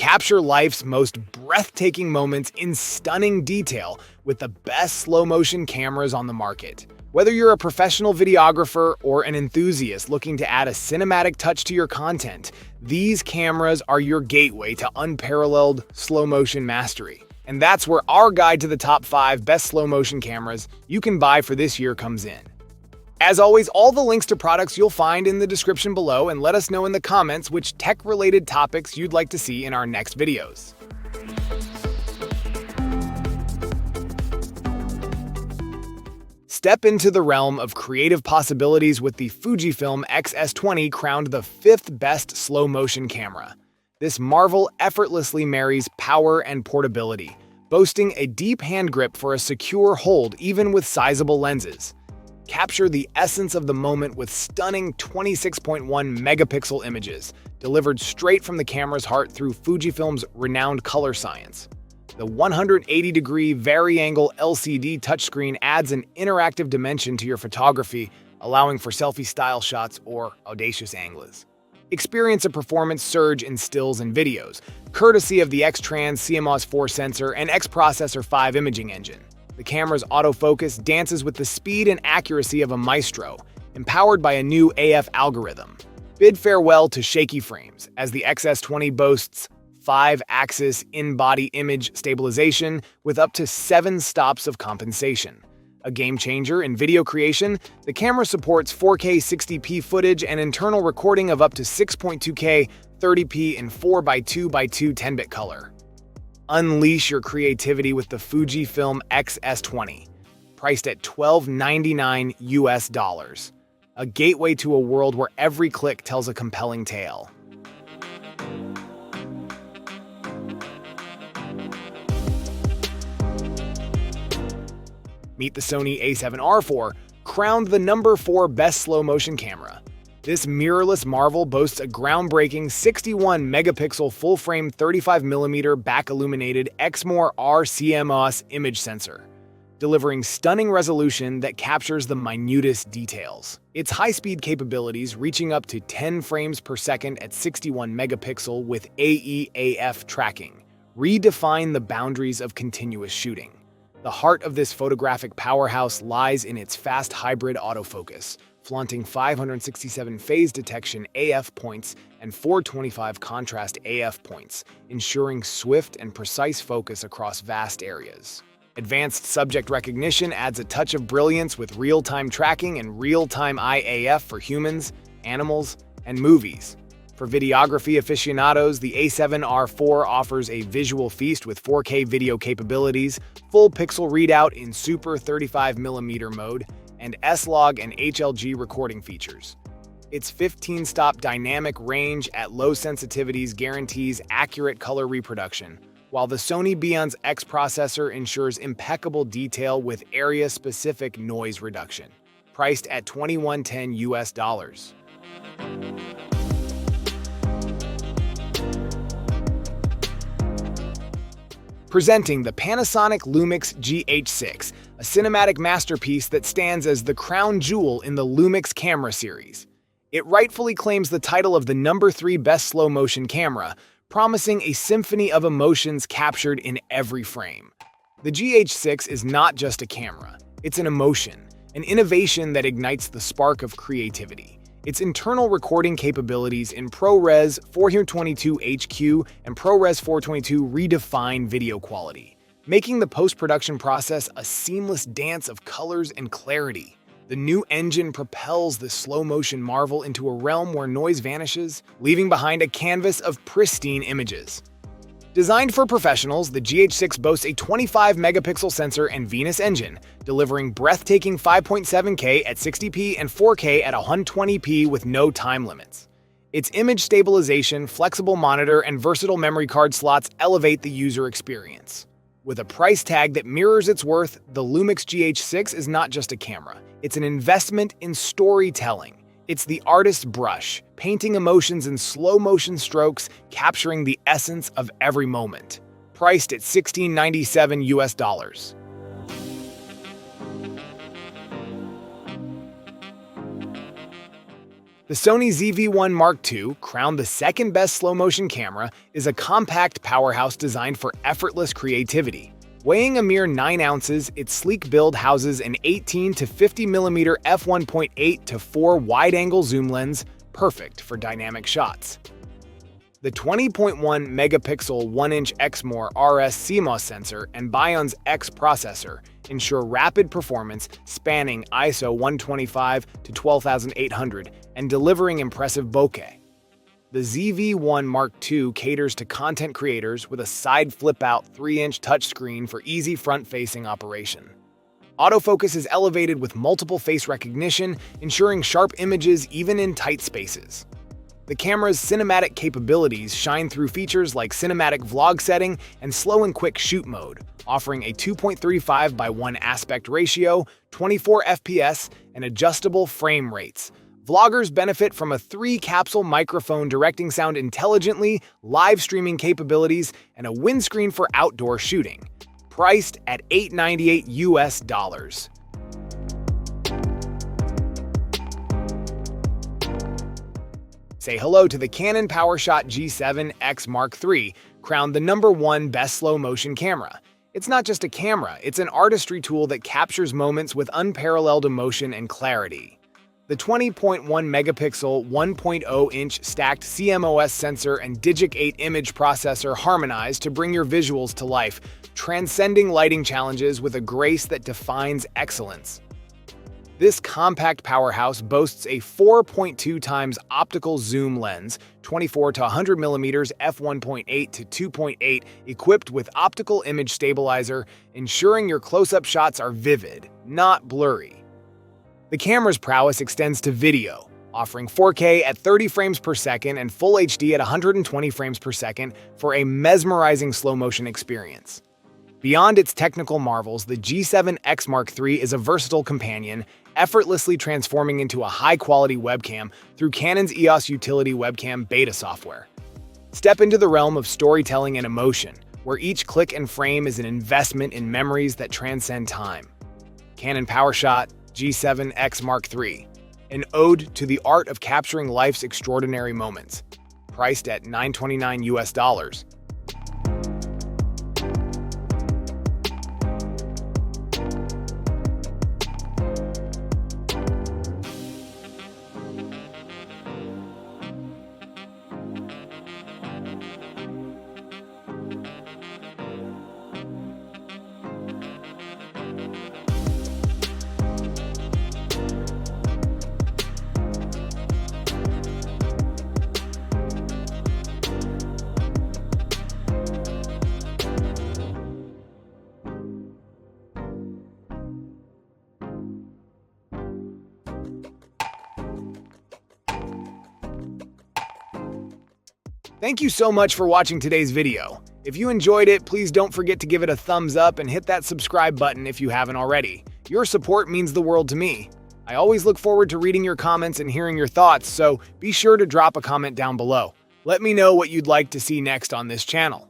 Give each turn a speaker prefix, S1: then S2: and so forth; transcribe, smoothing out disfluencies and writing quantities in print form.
S1: Capture life's most breathtaking moments in stunning detail with the best slow-motion cameras on the market. Whether you're a professional videographer or an enthusiast looking to add a cinematic touch to your content, these cameras are your gateway to unparalleled slow-motion mastery. And that's where our guide to the top 5 best slow-motion cameras you can buy for this year comes in. As always, all the links to products you'll find in the description below, and let us know in the comments which tech-related topics you'd like to see in our next videos. Step into the realm of creative possibilities with the Fujifilm X-S20, crowned the 5th best slow-motion camera. This marvel effortlessly marries power and portability, boasting a deep hand grip for a secure hold even with sizable lenses. Capture the essence of the moment with stunning 26.1 megapixel images, delivered straight from the camera's heart through Fujifilm's renowned color science. The 180-degree vari-angle LCD touchscreen adds an interactive dimension to your photography, allowing for selfie-style shots or audacious angles. Experience a performance surge in stills and videos, courtesy of the X-Trans CMOS 4 sensor and X-Processor 5 imaging engine. The camera's autofocus dances with the speed and accuracy of a maestro, empowered by a new AF algorithm. Bid farewell to shaky frames, as the XS20 boasts 5-axis in-body image stabilization with up to 7 stops of compensation. A game-changer in video creation, the camera supports 4K 60p footage and internal recording of up to 6.2K 30p in 4x2x2 10-bit color. Unleash your creativity with the Fujifilm X-S20, priced at $1299 a gateway to a world where every click tells a compelling tale. Meet the Sony A7R IV, crowned the number 4 best slow-motion camera. This mirrorless marvel boasts a groundbreaking 61-megapixel full-frame 35mm back-illuminated Exmor R CMOS image sensor, delivering stunning resolution that captures the minutest details. Its high-speed capabilities, reaching up to 10 frames per second at 61-megapixel with AEAF tracking, redefine the boundaries of continuous shooting. The heart of this photographic powerhouse lies in its fast hybrid autofocus, flaunting 567 phase detection AF points and 425 contrast AF points, ensuring swift and precise focus across vast areas. Advanced subject recognition adds a touch of brilliance with real-time tracking and real-time IAF for humans, animals, and movies. For videography aficionados, the A7R IV offers a visual feast with 4K video capabilities, full pixel readout in Super 35mm mode, and S-Log and HLG recording features. Its 15-stop dynamic range at low sensitivities guarantees accurate color reproduction, while the Sony Beyond's X processor ensures impeccable detail with area-specific noise reduction. Priced at $2110. Presenting the Panasonic Lumix GH6, a cinematic masterpiece that stands as the crown jewel in the Lumix camera series. It rightfully claims the title of the number 3 best slow-motion camera, promising a symphony of emotions captured in every frame. The GH6 is not just a camera, it's an emotion, an innovation that ignites the spark of creativity. Its internal recording capabilities in ProRes 422 HQ and ProRes 422 redefine video quality, making the post-production process a seamless dance of colors and clarity. The new engine propels the slow-motion marvel into a realm where noise vanishes, leaving behind a canvas of pristine images. Designed for professionals, the GH6 boasts a 25-megapixel sensor and Venus engine, delivering breathtaking 5.7K at 60p and 4K at 120p with no time limits. Its image stabilization, flexible monitor, and versatile memory card slots elevate the user experience. With a price tag that mirrors its worth, the Lumix GH6 is not just a camera. It's an investment in storytelling. It's the artist's brush, painting emotions in slow-motion strokes, capturing the essence of every moment. Priced at $1697. The Sony ZV-1 Mark II, crowned the second best slow-motion camera, is a compact powerhouse designed for effortless creativity. Weighing a mere 9 ounces, its sleek build houses an 18 to 50mm f1.8 to 4 wide-angle zoom lens, perfect for dynamic shots. The 20.1 megapixel 1-inch Exmor RS CMOS sensor and Bion's X processor ensure rapid performance spanning ISO 125 to 12800 and delivering impressive bokeh. The ZV-1 Mark II caters to content creators with a side flip-out 3-inch touchscreen for easy front-facing operation. Autofocus is elevated with multiple face recognition, ensuring sharp images even in tight spaces. The camera's cinematic capabilities shine through features like cinematic vlog setting and slow and quick shoot mode, offering a 2.35:1 aspect ratio, 24 FPS, and adjustable frame rates. Vloggers benefit from a 3-capsule microphone directing sound intelligently, live streaming capabilities, and a windscreen for outdoor shooting. Priced at $898 US. Say hello to the Canon PowerShot G7X Mark III, crowned the #1 best slow-motion camera. It's not just a camera, it's an artistry tool that captures moments with unparalleled emotion and clarity. The 20.1 megapixel 1.0-inch stacked CMOS sensor and Digic 8 image processor harmonize to bring your visuals to life, transcending lighting challenges with a grace that defines excellence. This compact powerhouse boasts a 4.2 times optical zoom lens, 24 to 100mm f1.8 to 2.8, equipped with optical image stabilizer, ensuring your close-up shots are vivid, not blurry. The camera's prowess extends to video, offering 4K at 30 frames per second and Full HD at 120 frames per second for a mesmerizing slow-motion experience. Beyond its technical marvels, the G7X Mark III is a versatile companion, effortlessly transforming into a high-quality webcam through Canon's EOS Utility Webcam beta software. Step into the realm of storytelling and emotion, where each click and frame is an investment in memories that transcend time. Canon PowerShot G7X Mark III, an ode to the art of capturing life's extraordinary moments. Priced at $929 US. Thank you so much for watching today's video. If you enjoyed it, please don't forget to give it a thumbs up and hit that subscribe button if you haven't already. Your support means the world to me. I always look forward to reading your comments and hearing your thoughts, so be sure to drop a comment down below. Let me know what you'd like to see next on this channel.